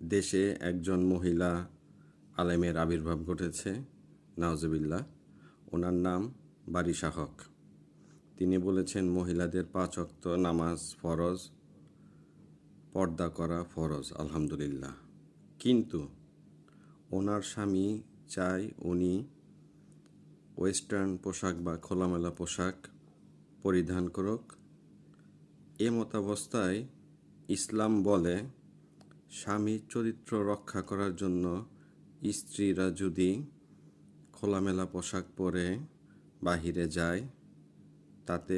দেশে একজন মহিলা আলেমের আবির্ভাব ঘটেছে, নাউজুবিল্লাহ। ওনার নাম বারিশা হক। তিনি বলেছেন মহিলাদের 5 ওয়াক্ত নামাজ ফরজ, পর্দা করা ফরজ, আলহামদুলিল্লাহ। কিন্তু ওনার স্বামী চায় উনি ওয়েস্টার্ন পোশাক বা খোলামেলা পোশাক পরিধান করুক। এ মতাবস্থায় ইসলাম বলে স্বামীর চরিত্র রক্ষা করার জন্য স্ত্রীরা যদি খোলামেলা পোশাক পরে বাহিরে যায় তাতে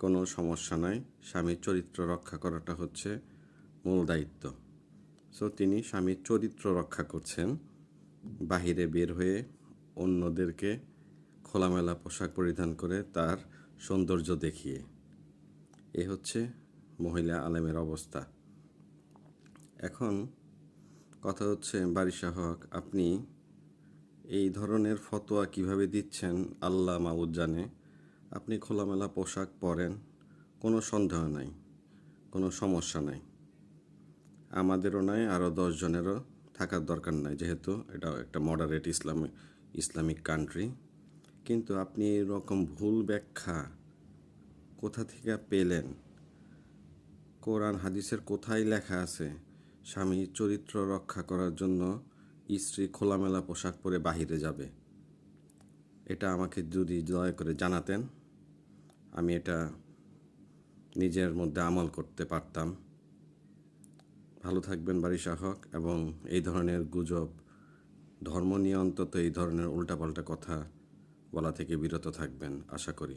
কোনো সমস্যা নাই। স্বামীর চরিত্র রক্ষা করাটা হচ্ছে মূল দায়িত্ব। সো তিনি স্বামীর চরিত্র রক্ষা করছেন বাহিরে বের হয়ে অন্যদেরকে খোলামেলা পোশাক পরিধান করে তার সৌন্দর্য দেখিয়ে। এ হচ্ছে মহিলা আলেমের অবস্থা। এখন কথা হচ্ছে বারিশা হক, আপনি এই ধরনের ফতোয়া কিভাবে দিচ্ছেন আল্লাহ মাবুদ জানে। আপনি খোলামেলা পোশাক পরেন, কোনো সন্দেহ নাই, কোনো সমস্যা নাই, আমাদেরও নাই, আরও 10 জনেরও থাকার দরকার নাই, যেহেতু এটা একটা মডারেট ইসলামিক কান্ট্রি। কিন্তু আপনি এরকম ভুল ব্যাখ্যা কোথা থেকে পেলেন? কোরআন হাদিসের কোথায় লেখা আছে স্বামীর চরিত্র রক্ষা করার জন্য স্ত্রী খোলামেলা পোশাক পরে বাহিরে যাবে? এটা আমাকে যদি দয়া করে জানাতেন, আমি এটা নিজের মধ্যে আমল করতে পারতাম। ভালো থাকবেন বারিশা হক, এবং এই ধরনের গুজব, ধর্ম নিয়ে অন্তত এই ধরনের উল্টাপাল্টা কথা বলা থেকে বিরত থাকবেন আশা করি।